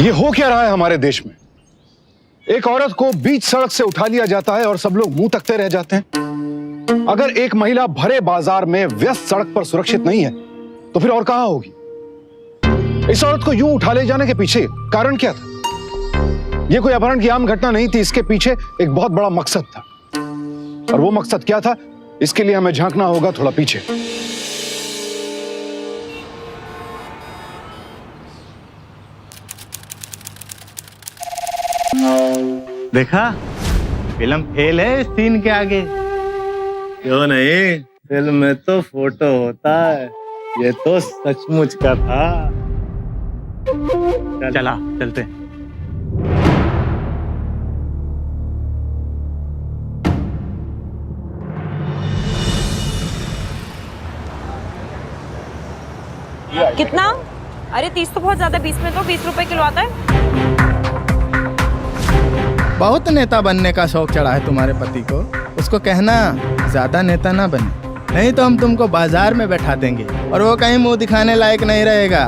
ये हो क्या रहा है हमारे देश में? एक औरत को बीच सड़क से उठा लिया जाता है और सब लोग मुंह तकते रह जाते हैं। अगर एक महिला भरे बाजार में व्यस्त सड़क पर सुरक्षित नहीं है तो फिर और कहां होगी? इस औरत को यूं उठा ले जाने के पीछे कारण क्या था? यह कोई अपहरण की आम घटना नहीं थी, इसके पीछे एक बहुत बड़ा मकसद था। और वो मकसद क्या था, इसके लिए हमें झांकना होगा थोड़ा पीछे। देखा, फिल्म फेल है इस सीन के आगे। क्यों नहीं, फिल्म में तो फोटो होता है, ये तो सचमुच का था। चला चलते हैं। कितना? अरे 30 तो बहुत ज्यादा, 20 में तो 20 रुपए किलो आता है। बहुत नेता बनने का शौक चढ़ा है तुम्हारे पति को, उसको कहना ज्यादा नेता ना बने, नहीं तो हम तुमको बाजार में बैठा देंगे और वो कहीं मुंह दिखाने लायक नहीं रहेगा।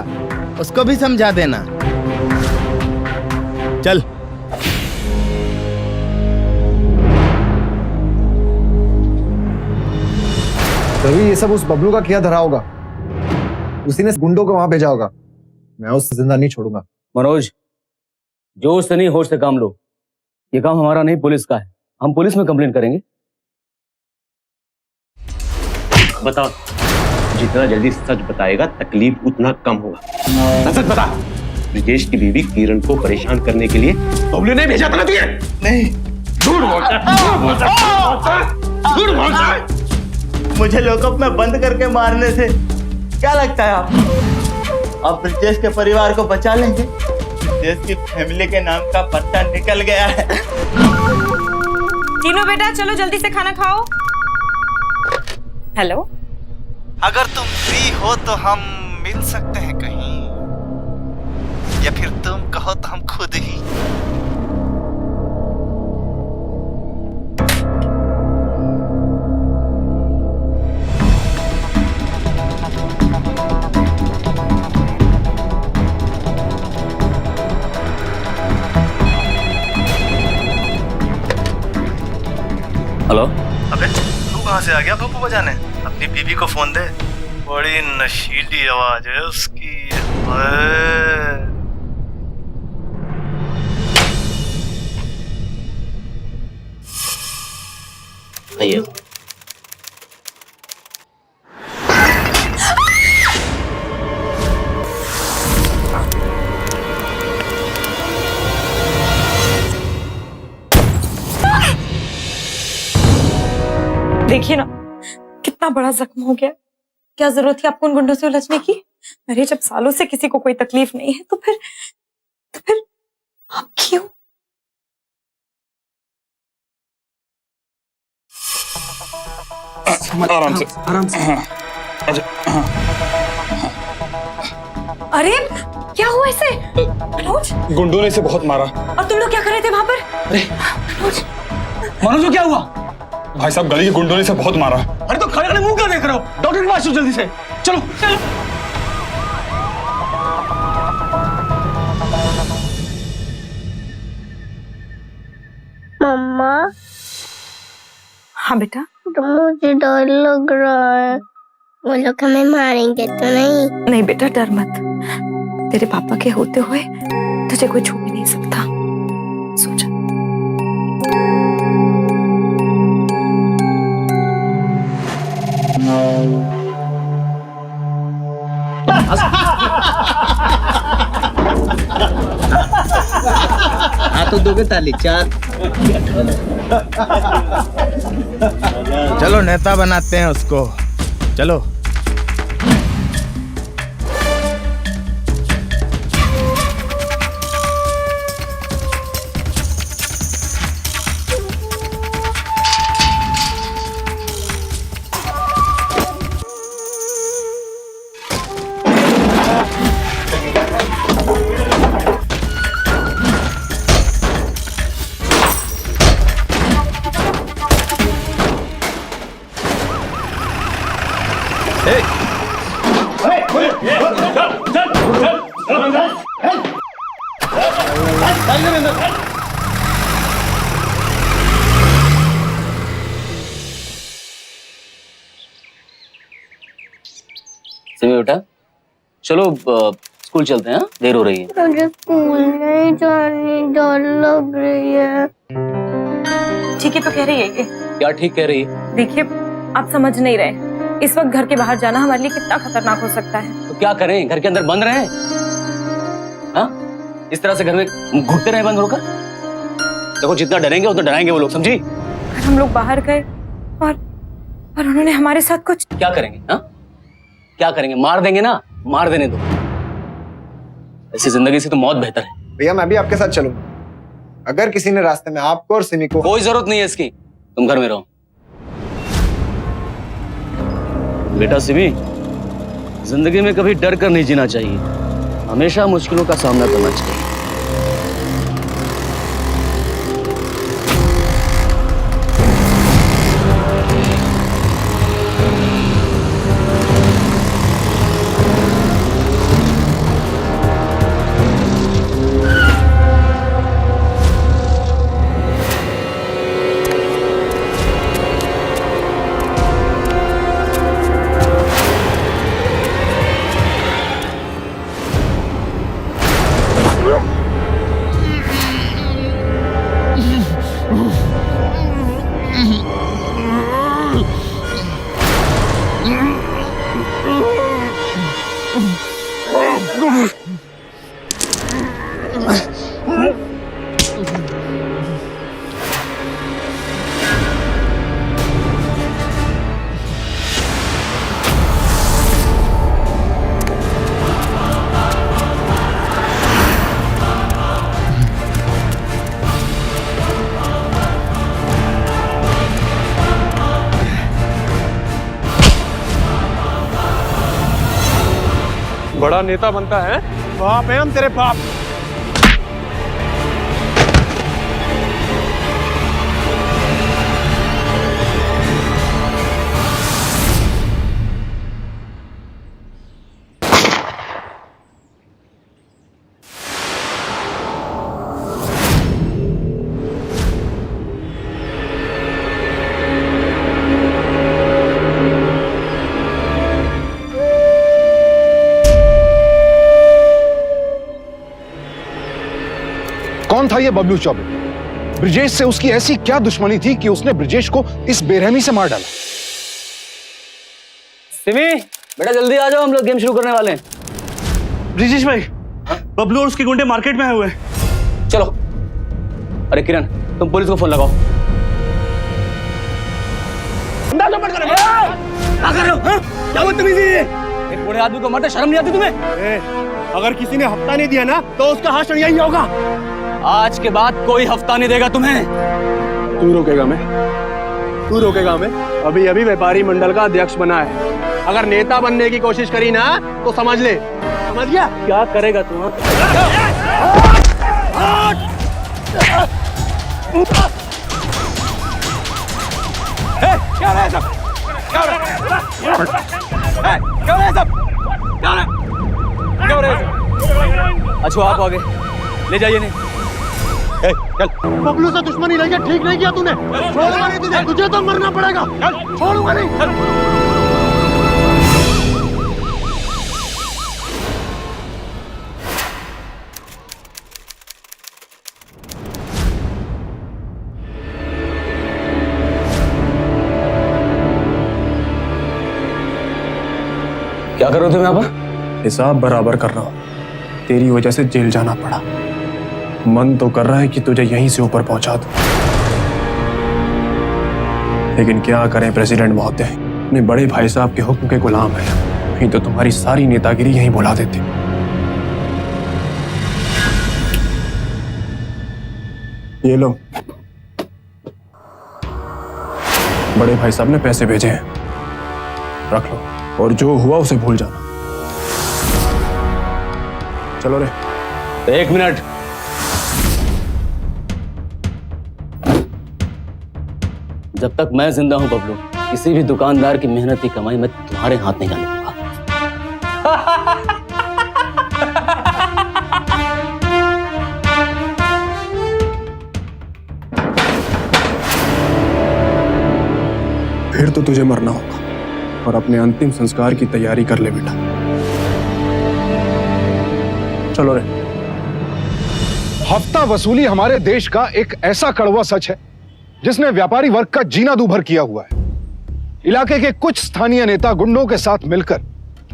उसको भी समझा देना। चल। रवि, ये सब उस बबलू का किया धरा होगा, उसी ने गुंडों को वहां भेजा होगा। मैं उसे जिंदा नहीं छोड़ूंगा। मनोज, जोश से नहीं होश से काम लो। ये काम हमारा नहीं, पुलिस का है। हम पुलिस में कंप्लेंट करेंगे। बताओ, जितना जल्दी सच बताएगा तकलीफ उतना कम होगा। सच बता, ब्रिजेश की बीवी किरण को परेशान करने के लिए बबलू ने भेजा था ना तुझे? नहीं, झूठ बोलता है। मुझे लॉकअप में बंद करके मारने से क्या लगता है आप ब्रिजेश के परिवार को बचा लेंगे? ब्रिजेश की फैमिली के नाम का पत्ता निकल गया है। तीनों बेटा चलो जल्दी से खाना खाओ। हेलो, अगर तुम फ्री हो तो हम मिल सकते हैं कहीं, या फिर तुम कहो तो हम खुद ही। हेलो। अबे तू कहाँ से आ गया पप्पू बजाने? अपनी बीबी को फोन दे, बड़ी नशीली आवाज है उसकी। आइए। देखिए ना कितना बड़ा जख्म हो गया। क्या जरूरत थी आपको उन गुंडों से उलझने की? अरे जब सालों से किसी को कोई तकलीफ नहीं है तो फिर आप क्यों? आराम से, आराम से। अरे क्या हुआ इसे? मनोज, गुंडों ने इसे बहुत मारा। और तुम लोग क्या कर रहे थे वहां पर? अरे मनोज, मनोज को क्या हुआ? भाई साहब, गली के गुंडों ने इसे बहुत मारा। अरे तो खड़े खड़े मुंह क्या देख रहे हो? डॉक्टर के पास चलो जल्दी से। चलो चलो। मम्मा, हाँ बेटा। तो मुझे डर लग रहा है। वो लोग हमें मारेंगे तो नहीं? नहीं बेटा, डर मत। तेरे पापा के होते हुए तुझे कोई छू भी नहीं सकता। सो जा। हाँ तो दोगे ताली, चार। चलो नेता बनाते हैं उसको, चलो। सिमी बेटा चलो स्कूल चलते हैं, हाँ? देर हो रही है। मुझे स्कूल नहीं जाने, डर लग रही है। ठीक है तो कह रही है ये। क्या ठीक कह रही है? देखिए आप समझ नहीं रहे, इस वक्त घर के बाहर जाना हमारे लिए कितना खतरनाक हो सकता है। तो क्या करें, घर के अंदर बंद रहें? हाँ? इस तरह से घर में घुटते रहे बंद होकर? देखो जितना डरेंगे उतना डराएंगे वो लोग, समझी? अगर हम लोग बाहर गए और उन्होंने हमारे साथ कुछ, क्या करेंगे? हाँ क्या करेंगे? मार देंगे ना, मार देने दो। ऐसी जिंदगी से तो मौत बेहतर है। भैया मैं भी आपके साथ चलूंगा, अगर किसी ने रास्ते में आपको और सिमी को। कोई जरूरत नहीं है इसकी, तुम घर में रहो। बेटा सिमी, जिंदगी में कभी डर कर नहीं जीना चाहिए, हमेशा मुश्किलों का सामना करना चाहिए। बड़ा नेता बनता है, बाप है हम तेरे बाप। कौन था ये बबलू चौबे? ब्रिजेश से उसकी ऐसी क्या दुश्मनी थी कि उसने ब्रिजेश को इस बेरहमी से मार डाला? सिमी बेटा जल्दी आ जाओ, हम लोग गेम शुरू करने वाले हैं। ब्रिजेश भाई, बबलू और उसके गुंडे मार्केट में आए हुए हैं। चलो। अरे किरण तुम पुलिस को फोन लगाओ। क्या कर रहे हो? क्या बदतमीजी है? एक बूढ़े आदमी को मारते शर्म नहीं आती तुम्हें? अगर किसी ने हफ्ता नहीं दिया ना तो उसका हाथ यही होगा। आज के बाद कोई हफ्ता नहीं देगा तुम्हें। तू रोकेगा मैं? तू रोकेगा मैं? अभी अभी व्यापारी मंडल का अध्यक्ष बना है, अगर नेता बनने की कोशिश करी ना तो समझ ले, समझ गया? क्या करेगा तू? क्या है सब? क्या हो रहा है? क्या हो रहा है सब? क्या हो रहा है? अच्छा आप आगे ले जाइए। नहीं बबलू से दुश्मनी नहीं किया, ठीक नहीं किया तूने। छोड़ूंगा नहीं तुझे, तुझे तो मरना पड़ेगा। छोड़ूंगा नहीं। क्या कर रहे हो तुम यहाँ पर? हिसाब बराबर कर रहा हूँ, तेरी वजह से जेल जाना पड़ा। मन तो कर रहा है कि तुझे यहीं से ऊपर पहुंचा दूं, लेकिन क्या करें प्रेसिडेंट महोदय, अपने बड़े भाई साहब के हुक्म के गुलाम है, नहीं तो तुम्हारी सारी नेतागिरी यहीं बुला देते। ये लो, बड़े भाई साहब ने पैसे भेजे हैं, रख लो, और जो हुआ उसे भूल जाना। चलो रे। 1 मिनट। जब तक मैं जिंदा हूं बबलू, किसी भी दुकानदार की मेहनत की कमाई मैं तुम्हारे हाथ नहीं डालने दूंगा। फिर तो तुझे मरना होगा और अपने अंतिम संस्कार की तैयारी कर ले बेटा। चलो रे। हफ्ता वसूली हमारे देश का एक ऐसा कड़वा सच है जिसने व्यापारी वर्ग का जीना दूभर किया हुआ है। इलाके के कुछ स्थानीय नेता गुंडों के साथ मिलकर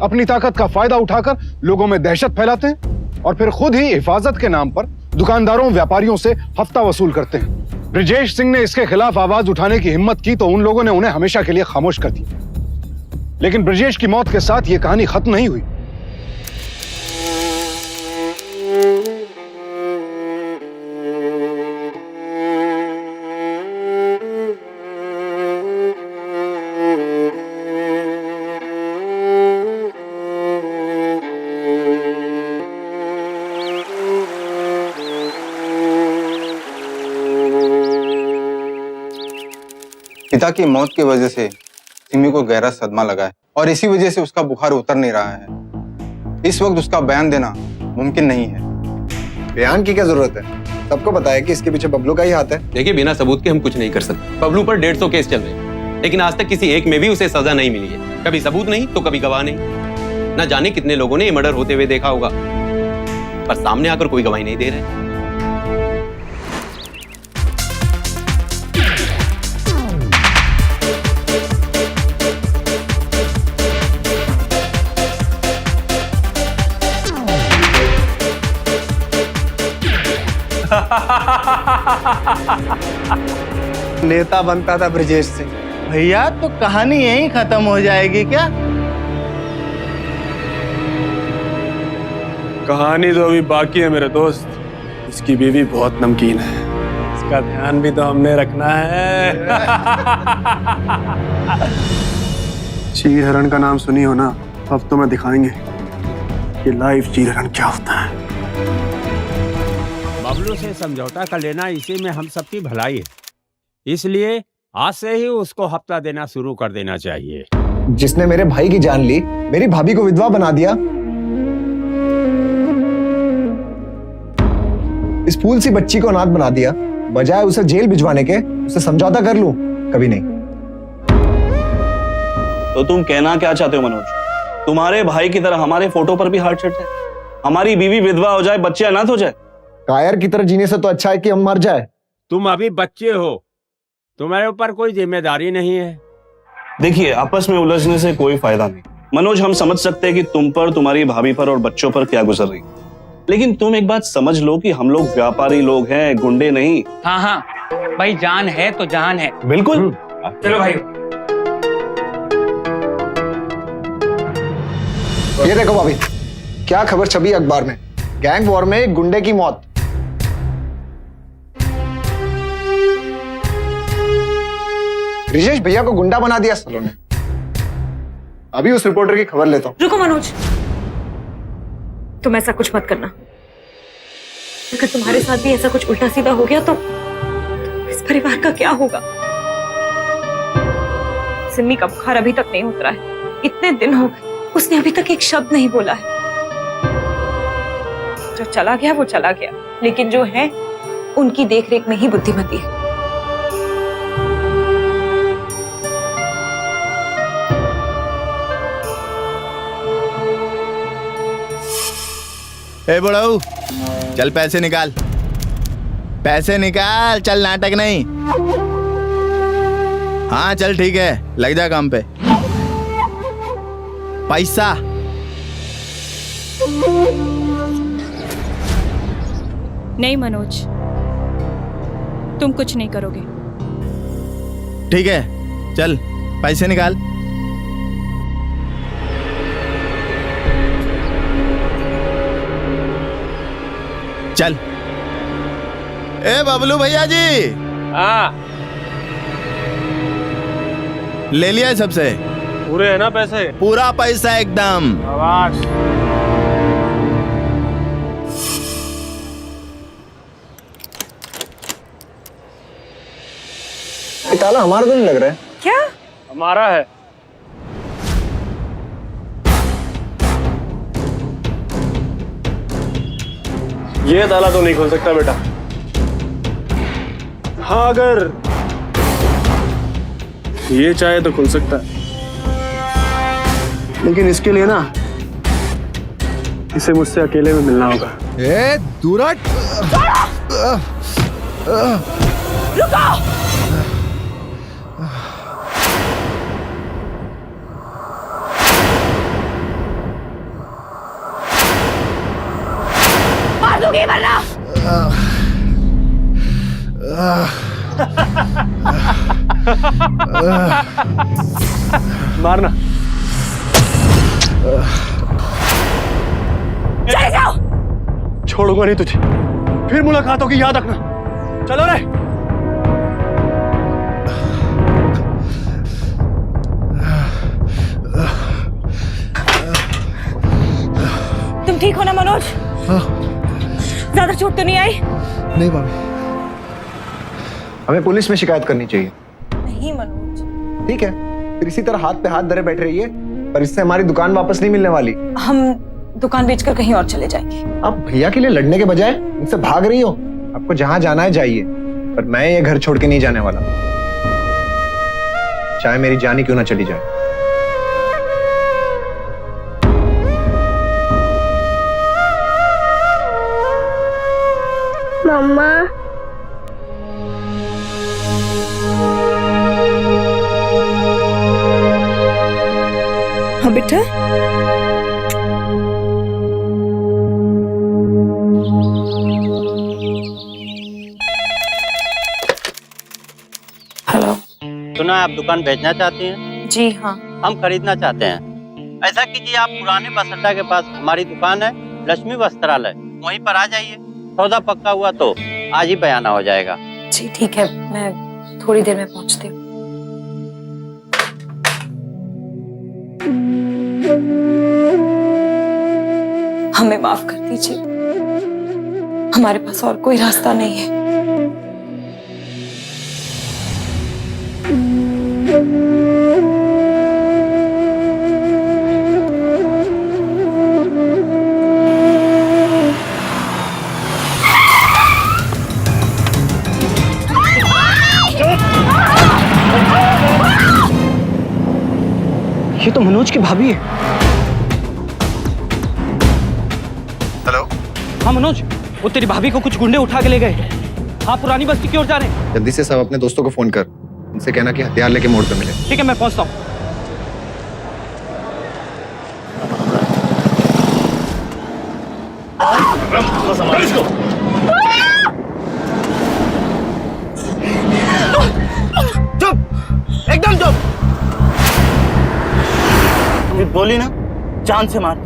अपनी ताकत का फायदा उठाकर लोगों में दहशत फैलाते हैं और फिर खुद ही हिफाजत के नाम पर दुकानदारों व्यापारियों से हफ्ता वसूल करते हैं। ब्रजेश सिंह ने इसके खिलाफ आवाज उठाने की हिम्मत की तो उन लोगों ने उन्हें हमेशा के लिए खामोश कर दिया। लेकिन ब्रजेश की मौत के साथ यह कहानी खत्म नहीं हुई। पिता की मौत की वजह से सिमी को गहरा सदमा लगा है और इसी वजह से उसका बुखार उतर नहीं रहा है। इस वक्त उसका बयान देना मुमकिन नहीं है। बयान की क्या जरूरत है? सबको पता है कि इसके पीछे बबलू का ही हाथ है। देखिए, बिना सबूत के हम कुछ नहीं कर सकते। बबलू पर 150 केस चल रहे हैं, लेकिन आज तक किसी एक में भी उसे सजा नहीं मिली है। कभी सबूत नहीं तो कभी गवाह नहीं। न जाने कितने लोगों ने ये मर्डर होते हुए देखा होगा, पर सामने आकर कोई गवाही नहीं दे रहे। नेता बनता था ब्रजेश सिंह। भैया तो कहानी यहीं खत्म हो जाएगी क्या? कहानी तो अभी बाकी है मेरे दोस्त। इसकी बीवी बहुत नमकीन है, इसका ध्यान भी तो हमने रखना है। चीर हरण का नाम सुनी हो ना? अब तो मैं दिखाएंगे कि लाइव चीर हरण क्या होता है। बबलू से समझौता कर लेना इसी में हम सबकी भलाई है, इसलिए आज से ही उसको हफ्ता देना शुरू कर देना चाहिए। जिसने मेरे भाई की जान ली, मेरी भाभी को विधवा बना दिया, इस फूल सी बच्ची को अनाथ बना दिया, बजाय उसे जेल भिजवाने के उसे समझौता कर लूं, कभी नहीं। तो तुम कहना क्या चाहते हो मनोज? तुम्हारे भाई की तरह हमारे फोटो पर भी हार्ट चढ़ जाए, हमारी बीवी विधवा हो जाए, बच्चे अनाथ हो जाए? कायर की तरह जीने से तो अच्छा है कि हम मर जाए। तुम अभी बच्चे हो, तुम्हारे ऊपर कोई जिम्मेदारी नहीं है। देखिए, आपस में उलझने से कोई फायदा नहीं। मनोज, हम समझ सकते हैं कि तुम पर, तुम्हारी भाभी पर और बच्चों पर क्या गुजर रही, लेकिन तुम एक बात समझ लो कि हम लोग व्यापारी लोग हैं, गुंडे नहीं। हाँ हाँ भाई, जान है तो जान है। बिल्कुल। चलो भाई। ये देखो भाभी, क्या खबर छपी अखबार में, गैंग वॉर में एक गुंडे की मौत। ब्रजेश भैया को गुंडा बना दिया सालों ने। अभी उस रिपोर्टर की खबर लेता हूँ। रुको मनोज, तुम ऐसा कुछ मत करना। अगर तुम्हारे साथ भी ऐसा कुछ उल्टा सीधा हो गया तो इस परिवार का क्या होगा? सिमी का बुखार अभी तक नहीं उतरा है, इतने दिन हो गए, उसने अभी तक एक शब्द नहीं बोला है। जो चला गया वो चला गया, लेकिन जो है उनकी देखरेख में ही बुद्धिमती है। ए बुढ़ऊ, चल पैसे निकाल, पैसे निकाल, चल नाटक नहीं। हाँ चल ठीक है, लग जा काम पे। पैसा नहीं मनोज, तुम कुछ नहीं करोगे। ठीक है, चल पैसे निकाल। चल। ए बबलू भैया जी। हाँ, ले लिया है सबसे? पूरे है ना पैसे? पूरा पैसा एकदम। आवाज। ताला हमारा तो नहीं लग रहा है। क्या? हमारा है। ये ताला तो नहीं खोल सकता बेटा। हाँ, अगर ये चाहे तो खुल सकता है, लेकिन इसके लिए ना इसे मुझसे अकेले में मिलना होगा। ए दूरट! रुको! मार दूंगी वरना। मारना। चले जाओ। छोड़ूंगा नहीं तुझे, फिर मुलाकात होगी, याद रखना। चलो रे। तुम ठीक हो ना मनोज? ज्यादा चोट तो नहीं आई? नहीं भाभी, हमें पुलिस में शिकायत करनी चाहिए। नहीं मनोज। ठीक है, फिर इसी तरह हाथ पे हाथ धरे बैठ रहिए, पर इससे हमारी दुकान वापस नहीं मिलने वाली। हम दुकान बेचकर कहीं और चले जाएंगे। आप भैया के लिए लड़ने के बजाय इनसे भाग रही हो। आपको जहां जाना है जाइए, पर मैं ये घर छोड़ के नहीं जाने वाला, चाहे मेरी जान ही क्यों ना चली जाए। मम्मा, हाँ बेटा। हेलो। सुना आप दुकान बेचना चाहती हैं? जी हाँ। हम खरीदना चाहते हैं। ऐसा कीजिए, आप पुराने बस अड्डा के पास हमारी दुकान है, लक्ष्मी वस्त्रालय, वहीं पर आ जाइए। सौदा पक्का हुआ तो आज ही बयाना हो जाएगा। जी ठीक है, मैं थोड़ी देर में पहुंचती हूँ। हमें माफ कर दीजिए, हमारे पास और कोई रास्ता नहीं है। ये तो मनोज की भाभी है। हेलो। हाँ मनोज, वो तेरी भाभी को कुछ गुंडे उठा के ले गए। हाँ, पुरानी बस्ती की ओर जा रहे हैं। जल्दी से सब अपने दोस्तों को फोन कर, उनसे कहना कि हथियार लेके मोड़ पे मिले। ठीक है, मैं पहुंचता हूँ। चुप, एकदम चुप। बोली ना, जान से मार।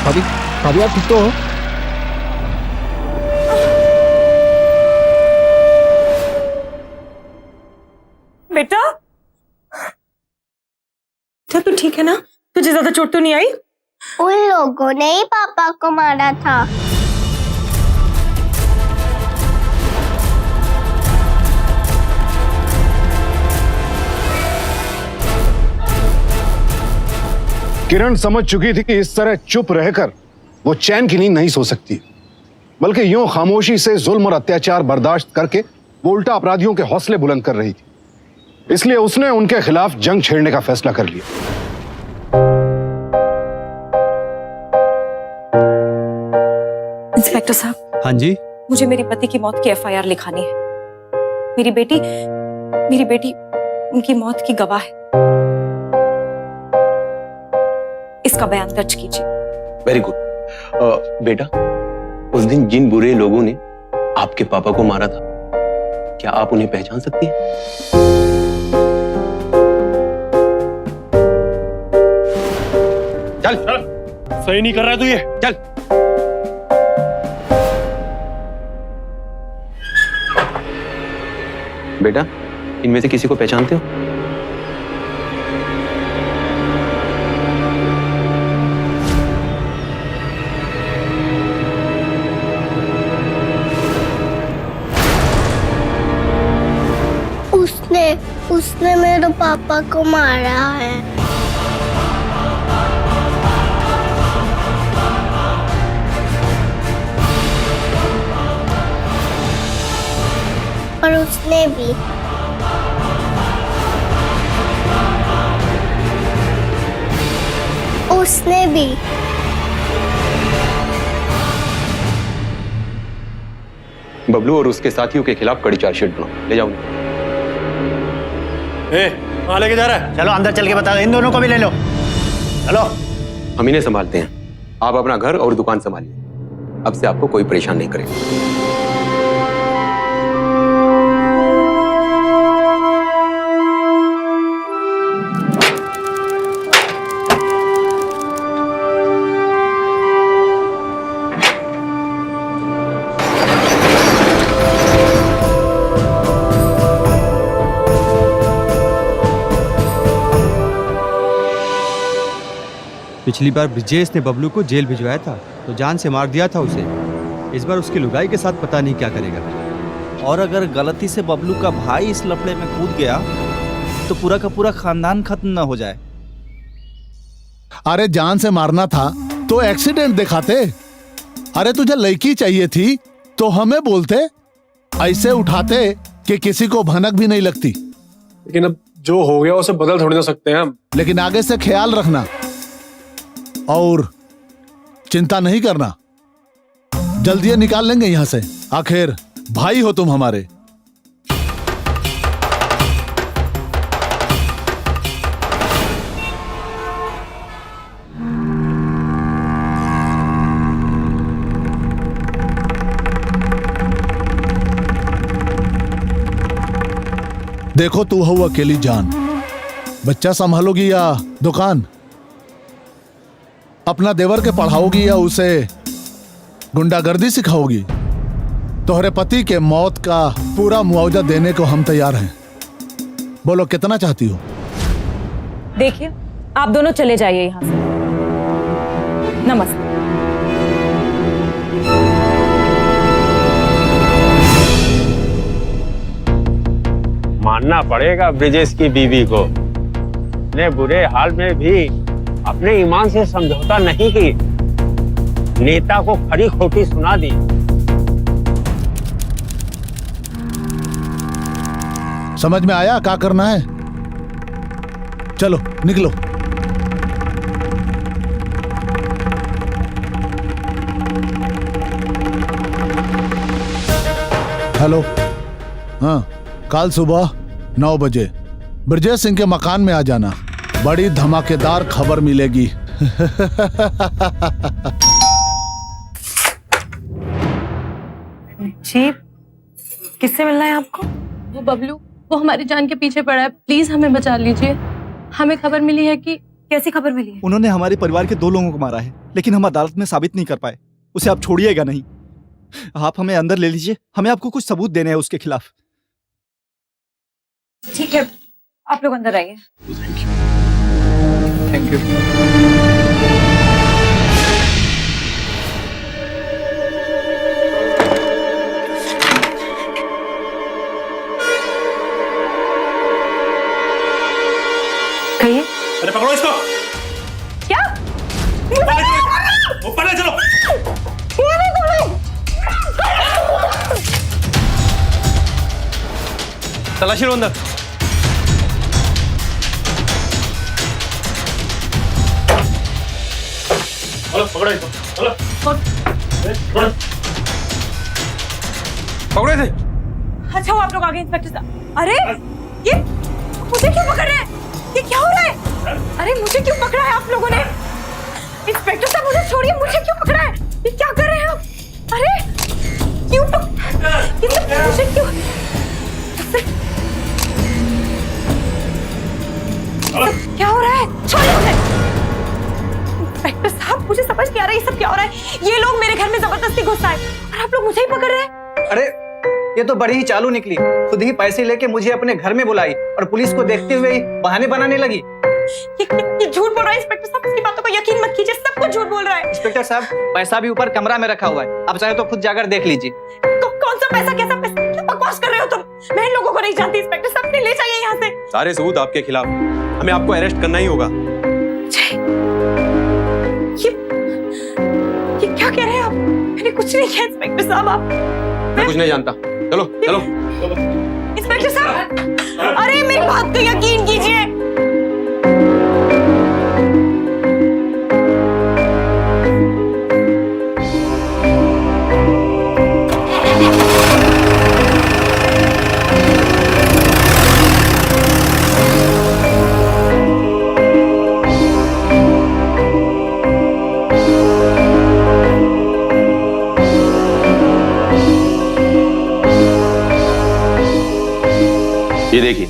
भाभी, भाभी आप ठीक तो हो? बेटा, तू ठीक है ना? तुझे ज्यादा चोट तो नहीं आई? उन लोगों ने ही पापा को मारा था। किरण समझ चुकी थी कि इस तरह चुप रहकर वो चैन की नींद नहीं सो सकती, बल्कि यूं खामोशी से जुल्म और अत्याचार बर्दाश्त करके वो उल्टा अपराधियों के हौसले बुलंद कर रही थी। इसलिए उसने उनके खिलाफ जंग छेड़ने का फैसला कर लिया। इंस्पेक्टर साहब। हाँ जी। मुझे मेरे पति की मौत की एफआईआर लिखानी है। मेरी बेटी उनकी मौत की गवाह है। इसका बयान दर्ज कीजिए। Very good. बेटा, उस दिन जिन बुरे लोगों ने आपके पापा को मारा था, क्या आप उन्हें पहचान सकती हैं? चल सही नहीं कर रहा तू ये। चल। बेटा, इनमें से किसी को पहचानते हो? उसने मेरे पापा को मारा है। और उसने भी। बबलू और उसके साथियों के खिलाफ कड़ी चार्जशीट बनाओ। ले जाओ। कहाँ लेके जा रहा है? चलो अंदर चल के बता दो, इन दोनों को भी ले लो। चलो। हम इन्हें संभालते हैं, आप अपना घर और दुकान संभालिए। अब से आपको कोई परेशान नहीं करेगा। पिछली बार ब्रिजेश ने बबलू को जेल भिजवाया था तो जान से मार दिया था उसे। इस बार उसकी लुगाई के साथ पता नहीं क्या करेगा। और अगर गलती से बबलू का भाई इस लफड़े में कूद गया तो पूरा का पूरा खानदान खत्म ना हो जाए। अरे जान से मारना था तो एक्सीडेंट दिखाते। अरे तुझे लड़की चाहिए थी तो हमें बोलते, ऐसे उठाते कि किसी को भनक भी नहीं लगती। लेकिन अब जो हो गया उसे बदल थोड़ी ना सकते हैं हम। लेकिन आगे से ख्याल रखना और चिंता नहीं करना, जल्दी निकाल लेंगे यहां से। आखिर भाई हो तुम हमारे। देखो तू हो अकेली जान, बच्चा संभालोगी या दुकान? अपना देवर के पढ़ाओगी या उसे गुंडागर्दी सिखाओगी? तोहरे पति के मौत का पूरा मुआवजा देने को हम तैयार हैं। बोलो कितना चाहती हो? देखिए, आप दोनों चले जाइए यहां से। नमस्ते। मानना पड़ेगा ब्रिजेश की बीवी को, इतने बुरे हाल में भी अपने ईमान से समझौता नहीं की, नेता को खरी खोटी सुना दी। समझ में आया क्या करना है? चलो निकलो। हेलो, हाँ, कल सुबह 9 बजे ब्रजेश सिंह के मकान में आ जाना। बड़ी धमाकेदार खबर मिलेगी। जी, किससे मिलना है आपको? वो बबलू, वो हमारी जान के पीछे पड़ा है, प्लीज हमें बचा लीजिए। हमें खबर मिली है कि। कैसी खबर मिली है? उन्होंने हमारे परिवार के 2 लोगों को मारा है, लेकिन हम अदालत में साबित नहीं कर पाए। उसे आप छोड़िएगा नहीं, आप हमें अंदर ले लीजिए। हमें आपको कुछ सबूत देने हैं उसके खिलाफ। ठीक है, आप लोग अंदर आइए। Thank you. कहिए। अरे पकड़ो इसको। क्या? ऊपर ले चलो। तलाशी लो अंदर। चलो पकड़ो इसको। चलो पकड़ो इसे। अच्छा, वो आप लोग आगे। इंस्पेक्टर साहब, अरे ये मुझे क्यों पकड़ रहे हैं? ये क्या हो रहा है? अरे मुझे क्यों पकड़ा है आप लोगों ने? इंस्पेक्टर साहब मुझे छोड़िए, मुझे क्यों पकड़ा है? ये क्या कर रहे हैं आप? अरे क्यों ये सब मुझे क्यों? क्या हो रहा है? छोड़िए मुझे। समझ नहीं आ रहा ये सब क्या हो रहा है। ये लोग मेरे घर में जबरदस्ती घुस आए और आप लोग मुझे ही पकड़ रहे हैं। अरे ये तो बड़ी ही चालू निकली, खुद ही पैसे लेके मुझे अपने घर में बुलाई और पुलिस को देखते हुए ही बहाने बनाने लगी। ये झूठ बोल रहा है इंस्पेक्टर साहब, इसकी बातों को यकीन मत कीजिए, सब कुछ झूठ बोल रहा है। इंस्पेक्टर साहब, पैसा भी ऊपर कमरा में रखा हुआ है, आप चाहे तो खुद जाकर देख लीजिए। कौन सा पैसा, कैसा पैसा, क्या बकवास कर रहे हो तुम? मैं इन लोगों को नहीं जानती इंस्पेक्टर साहब, ले जाइए यहाँ से। सारे सबूत आपके खिलाफ, हमें आपको अरेस्ट करना ही होगा। ये क्या कह रहे हैं आप? मैंने कुछ नहीं किया इंस्पेक्टर साहब। आप मैं कुछ नहीं जानता। चलो चलो इंस्पेक्टर साहब, अरे मेरी बात को यकीन कीजिए। ये देखिए,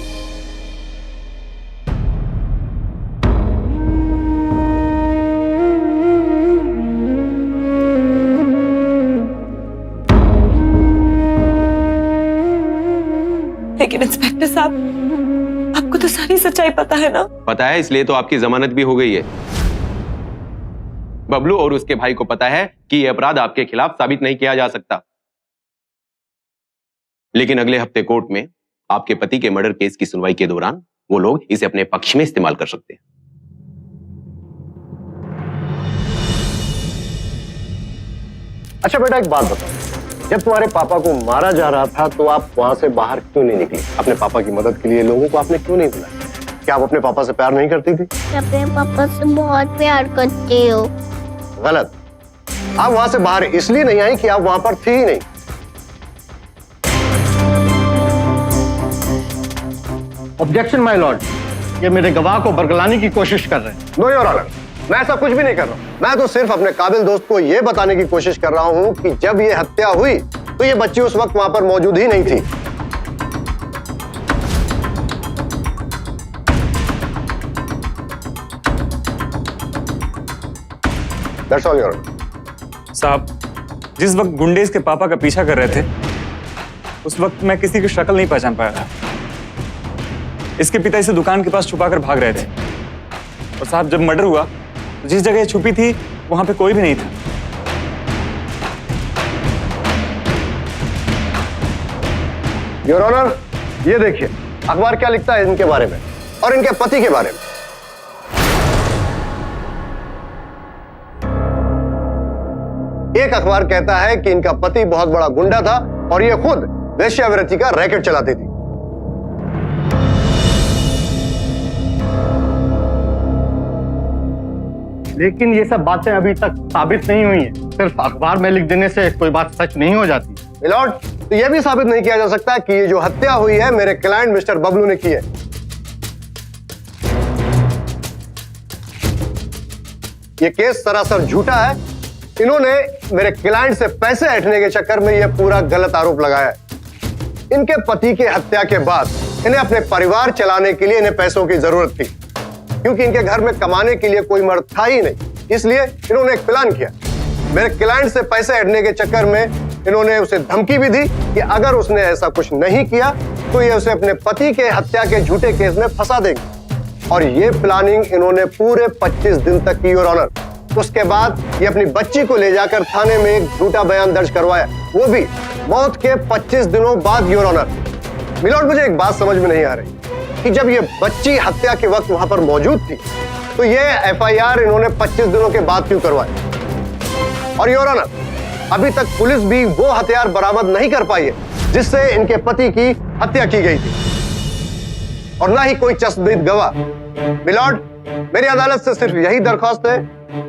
लेकिन इंस्पेक्टर साहब, आपको तो सारी सच्चाई पता है ना? पता है, इसलिए तो आपकी जमानत भी हो गई है। बबलू और उसके भाई को पता है कि यह अपराध आपके खिलाफ साबित नहीं किया जा सकता, लेकिन अगले हफ्ते कोर्ट में आपके पति के मर्डर केस की सुनवाई के दौरान वो लोग इसे अपने पक्ष में इस्तेमाल कर सकते हैं। अच्छा बेटा, एक बात बताओ, जब तुम्हारे पापा को मारा जा रहा था तो आप वहां से बाहर क्यों नहीं निकली? अपने पापा की मदद के लिए लोगों को आपने क्यों नहीं बुलाया? क्या आप अपने पापा से प्यार नहीं करती थी? अपने पापा से बहुत प्यार करती हो। गलत। आप वहां से बाहर इसलिए नहीं आई कि आप वहां पर थी ही नहीं। ऑब्जेक्शन माय लॉर्ड, ये मेरे गवाह को बरगलाने की कोशिश कर रहे हैं। नो योर ऑनर, मैं ऐसा कुछ भी नहीं कर रहा हूं। मैं तो सिर्फ अपने काबिल दोस्त को यह बताने की कोशिश कर रहा हूं कि जब ये हत्या हुई तो ये बच्ची उस वक्त वहां पर मौजूद ही नहीं थी। That's all, your honor. साहब, जिस वक्त गुंडे इसके पापा का पीछा कर रहे थे उस वक्त मैं किसी की शक्ल नहीं पहचान पाया था। इसके पिता इसे दुकान के पास छुपाकर भाग रहे थे और साहब जब मर्डर हुआ तो जिस जगह छुपी थी वहां पे कोई भी नहीं था। योर ऑनर, ये देखिए अखबार क्या लिखता है इनके बारे में और इनके पति के बारे में। एक अखबार कहता है कि इनका पति बहुत बड़ा गुंडा था और ये खुद वेश्यावृत्ति का रैकेट चलाती थी। लेकिन ये सब बातें अभी तक साबित नहीं हुई हैं। सिर्फ अखबार में लिख देने से कोई बात सच नहीं हो जाती। मिलॉर्ड, तो यह भी साबित नहीं किया जा सकता कि ये जो हत्या हुई है मेरे क्लाइंट मिस्टर बबलू ने की है। ये केस सरासर झूठा है। इन्होंने मेरे क्लाइंट से पैसे ऐंठने के चक्कर में यह पूरा गलत आरोप लगाया है। इनके पति की हत्या के बाद इन्हें अपने परिवार चलाने के लिए इन्हें पैसों की जरूरत थी, क्योंकि इनके घर में कमाने के लिए कोई मर्द था ही नहीं। इसलिए इन्होंने एक प्लान किया। मेरे क्लाइंट से पैसे ऐंठने के चक्कर में इन्होंने उसे धमकी भी दी कि अगर उसने ऐसा कुछ नहीं किया तो ये उसे अपने पति के हत्या के झूठे केस में फंसा देंगे। और ये प्लानिंग इन्होंने पूरे 25 दिन तक की, योर ऑनर। उसके बाद ये अपनी बच्ची को ले जाकर थाने में एक झूठा बयान दर्ज करवाया, वो भी मौत के 25 दिनों बाद, योर ऑनर। मिलॉर्ड, मुझे एक बात समझ में नहीं आ रही कि जब ये बच्ची हत्या के वक्त वहां पर मौजूद थी तो ये एफआईआर इन्होंने 25 दिनों के बाद क्यों करवाई? और योर ऑनर, अभी तक पुलिस भी वो हथियार बरामद नहीं कर पाई है जिससे इनके पति की हत्या की गई थी, और ना ही कोई चश्मदीद गवाह। मिलॉर्ड, मेरी अदालत से सिर्फ यही दरख्वास्त है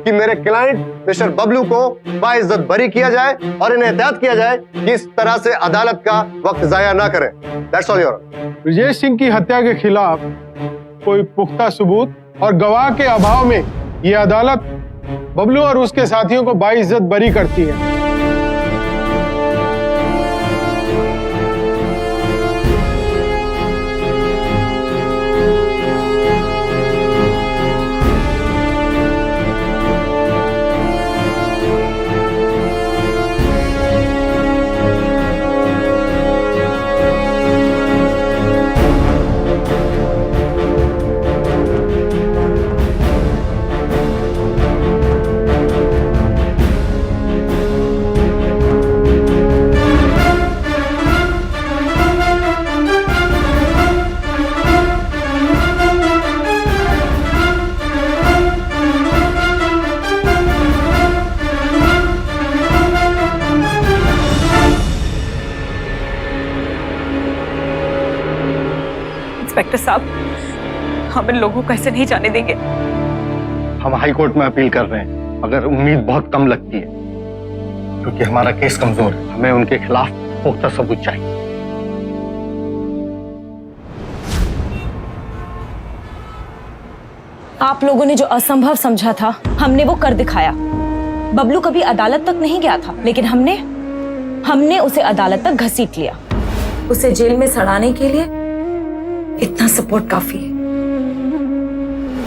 कि मेरे क्लाइंट मिस्टर बबलू को बाइज्जत बरी किया जाए और इन्हें एहतियात किया जाए कि इस तरह से अदालत का वक्त जाया ना करें। That's all, your honour. Vijay Singh की हत्या के खिलाफ कोई पुख्ता सबूत और गवाह के अभाव में ये अदालत बबलू और उसके साथियों को बाइज्जत बरी करती है। इंस्पेक्टर साहब, हम इन लोगों को ऐसे नहीं जाने देंगे। हम हाई कोर्ट में अपील कर रहे हैं, मगर उम्मीद बहुत कम लगती है, क्योंकि हमारा केस कमजोर है। हमें उनके खिलाफ पुख्ता सबूत चाहिए। आप लोगों ने जो असंभव समझा था, हमने वो कर दिखाया। बबलू कभी अदालत तक नहीं गया था, लेकिन हमने उसे अदालत तक घसीट लिया। उसे जेल में सड़ाने के लिए इतना सपोर्ट काफी है।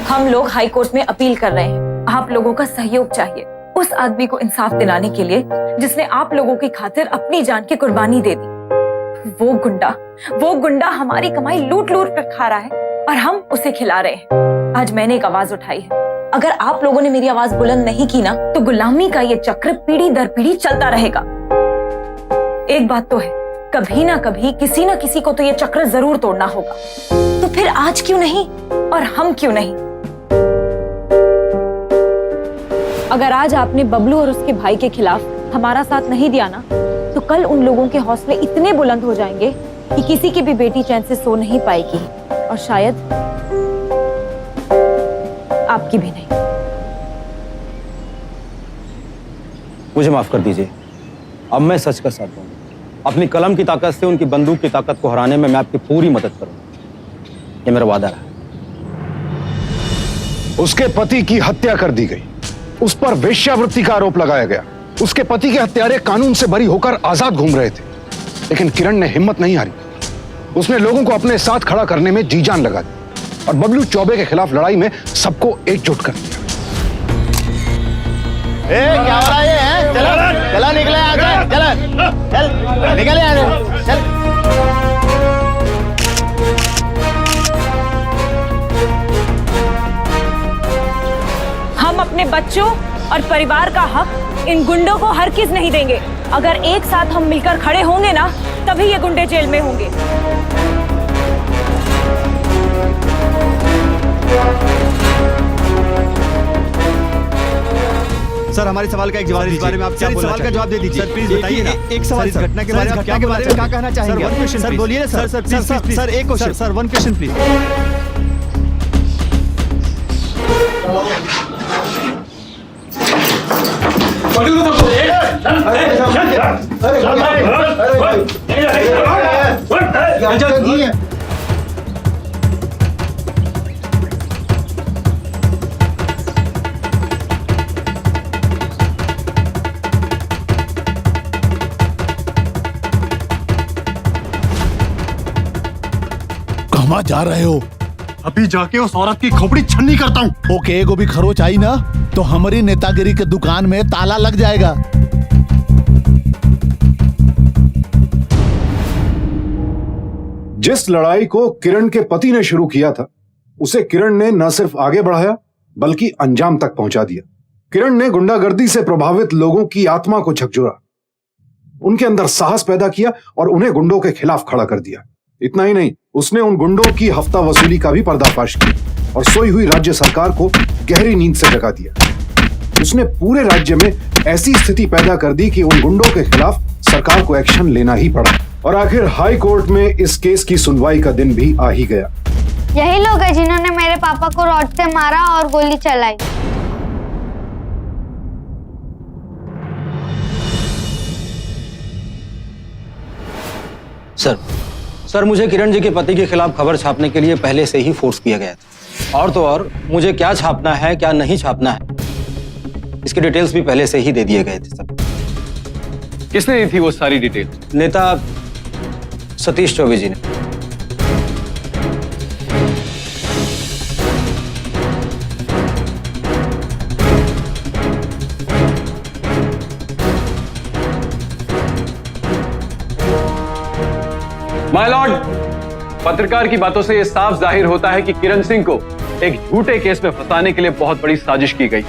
हम लोग हाई कोर्ट में अपील कर रहे हैं, आप लोगों का सहयोग चाहिए उस आदमी को इंसाफ दिलाने के लिए जिसने आप लोगों की खातिर अपनी जान की कुर्बानी दे दी। वो गुंडा हमारी कमाई लूट लूट कर खा रहा है और हम उसे खिला रहे हैं। आज मैंने एक आवाज उठाई है। अगर आप लोगों ने मेरी आवाज बुलंद नहीं की ना, तो गुलामी का ये चक्र पीढ़ी दर पीढ़ी चलता रहेगा। एक बात तो है, कभी ना कभी किसी ना किसी को तो ये चक्र जरूर तोड़ना होगा। तो फिर आज क्यों नहीं और हम क्यों नहीं? अगर आज आपने बबलू और उसके भाई के खिलाफ हमारा साथ नहीं दिया ना, तो कल उन लोगों के हौसले इतने बुलंद हो जाएंगे कि किसी की भी बेटी चैन से सो नहीं पाएगी, और शायद आपकी भी नहीं। मुझे माफ कर दीजिए, अब मैं सच का साथ दूंगा। अपनी कलम की ताकत से उनकी बंदूक की ताकत को हराने में मैं आपकी पूरी मदद करूंगा, ये मेरा वादा रहा। उसके पति की हत्या कर दी गई, उस पर वेश्यावृत्ति का आरोप लगाया गया। उसके पति के हत्यारे कानून से बरी होकर आजाद घूम रहे थे, लेकिन किरण ने हिम्मत नहीं हारी। उसने लोगों को अपने साथ खड़ा करने में जी जान लगा दी और बबलू चौबे के खिलाफ लड़ाई में सबको एकजुट कर दिया। क्या हो रहा है? चला निकले यहाँ से, चल निकले यहाँ से, चल। हम अपने बच्चों और परिवार का हक इन गुंडों को हरगिज़ नहीं देंगे। अगर एक साथ हम मिलकर खड़े होंगे ना, तभी ये गुंडे जेल में होंगे। सर, हमारे सवाल का एक जवाब इस बारे में आप क्या बोलना चाहते हैं? सवाल का जवाब दे दीजिए। सर प्लीज बताइए ना, एक सवाल इस घटना के बारे में आप क्या कहना चाहेंगे? सर वन क्वेश्चन, सर बोलिए ना सर। सर एक question, sir one question please. कहाँ जा रहे हो? अभी जाके उस औरत की खोपड़ी छन्नी करता हूँ। ओके, एगो भी खरोच आई ना तो हमारी नेतागिरी के दुकान में ताला लग जाएगा। जिस लड़ाई को किरण के पति ने शुरू किया था, उसे किरण ने न सिर्फ आगे बढ़ाया बल्कि अंजाम तक पहुंचा दिया। किरण ने गुंडागर्दी से प्रभावित लोगों की आत्मा को झकझोरा, उनके अंदर साहस पैदा किया और उन्हें गुंडों के खिलाफ खड़ा कर दिया। इतना ही नहीं, उसने उन गुंडों की हफ्ता वसूली का भी पर्दाफाश किया और सोई हुई राज्य सरकार को गहरी नींद से जगा दिया। उसने पूरे राज्य में ऐसी स्थिति पैदा कर दी कि उन गुंडों के खिलाफ सरकार को एक्शन लेना ही पड़ा। और आखिर हाई कोर्ट में इस केस की सुनवाई का दिन भी आ ही गया। यही लोग हैं जिन्होंने मेरे पापा को रॉड से मारा और गोली चलाई। सर मुझे किरण जी के पति के खिलाफ खबर छापने के लिए पहले से ही फोर्स किया गया था। और तो और मुझे क्या छापना है क्या नहीं छापना है, इसके डिटेल्स भी पहले से ही दे दिए गए थे सर। किसने दी थी वो सारी डिटेल? नेता सतीश चौबे जी ने। माय लॉर्ड, पत्रकार की बातों से यह साफ जाहिर होता है कि किरण सिंह को एक झूठे केस में फंसाने के लिए बहुत बड़ी साजिश की गई।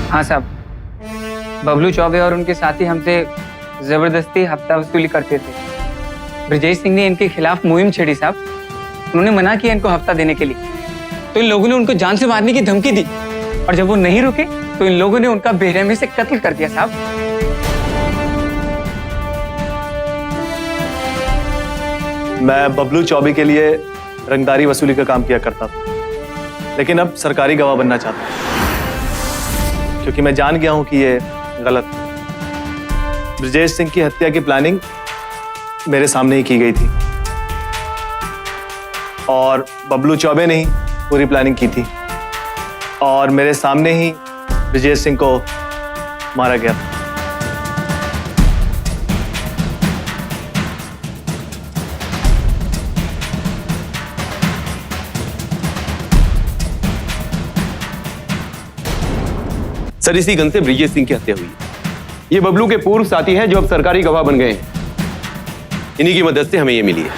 हाँ साहब, बबलू चौबे और उनके साथी हमसे जबरदस्ती हफ्ता वसूली करते थे। ब्रजेश सिंह ने इनके खिलाफ मुहिम छेड़ी साहब। उन्होंने मना किया इनको हफ्ता देने के लिए, तो इन लोगों ने उनको जान से मारने की धमकी दी, और जब वो नहीं रुके तो इन लोगों ने उनका बेरहमी से कत्ल कर दिया साहब। मैं बबलू चौबे के लिए रंगदारी वसूली का काम किया करता था, लेकिन अब सरकारी गवाह बनना चाहता हूं क्योंकि मैं जान गया हूं कि ये गलत है। ब्रजेश सिंह की हत्या की प्लानिंग मेरे सामने ही की गई थी और बबलू चौबे ने ही पूरी प्लानिंग की थी और मेरे सामने ही ब्रजेश सिंह को मारा गया था। सर, इसी गन से ब्रिजेश सिंह की हत्या हुई है। ये बबलू के पूर्व साथी हैं जो अब सरकारी गवाह बन गए हैं। इन्हीं की मदद से हमें ये मिली है।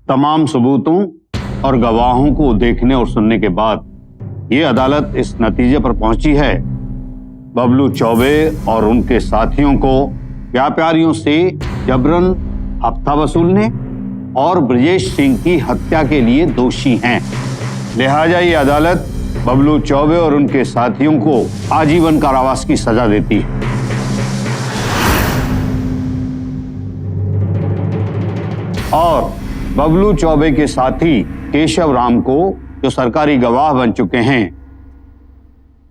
तमाम सबूतों और गवाहों को देखने और सुनने के बाद ये अदालत इस नतीजे पर पहुंची है, बबलू चौबे और उनके साथियों को व्यापारियों से जबरन हफ्ता वसूलने और ब्रजेश सिंह की हत्या के लिए दोषी हैं। लिहाजा ये अदालत बबलू चौबे और उनके साथियों को आजीवन कारावास की सजा देती है। और बबलू चौबे के साथी केशव राम को, जो सरकारी गवाह बन चुके हैं,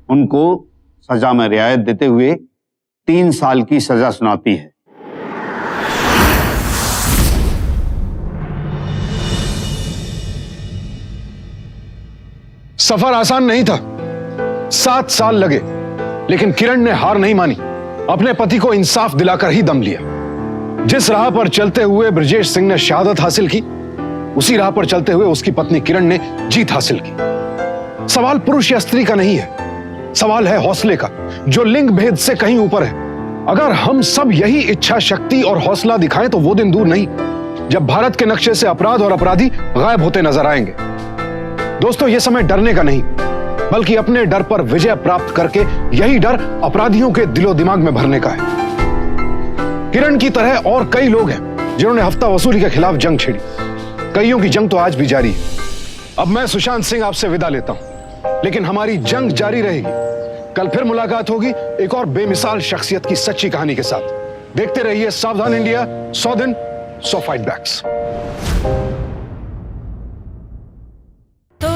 उनको सजा में रियायत देते हुए 3 साल की सजा सुनाती है। सफर आसान नहीं था, 7 साल लगे, लेकिन किरण ने हार नहीं मानी। अपने पति को इंसाफ दिलाकर ही दम लिया। जिस राह पर चलते हुए ब्रजेश सिंह ने शहादत हासिल की, उसी राह पर चलते हुए उसकी पत्नी किरण ने जीत हासिल की। सवाल पुरुष या स्त्री का नहीं है, सवाल है हौसले का, जो लिंग भेद से कहीं ऊपर है। अगर हम सब यही इच्छा शक्ति और हौसला दिखाएं तो वो दिन दूर नहीं जब भारत के नक्शे से अपराध और अपराधी गायब होते नजर आएंगे। दोस्तों, यह समय डरने का नहीं, बल्कि अपने डर पर विजय प्राप्त करके यही डर अपराधियों के दिलो दिमाग में भरने का है। किरण की तरह और कई लोग हैं जिन्होंने हफ्ता वसूली के खिलाफ जंग छेड़ी। कईयों की जंग तो आज भी जारी है। अब मैं सुशांत सिंह आपसे विदा लेता हूं, लेकिन हमारी जंग जारी रहेगी। कल फिर मुलाकात होगी एक और बेमिसाल शख्सियत की सच्ची कहानी के साथ। देखते रहिए सावधान इंडिया, 100 दिन 100 फाइट बैक्स। तो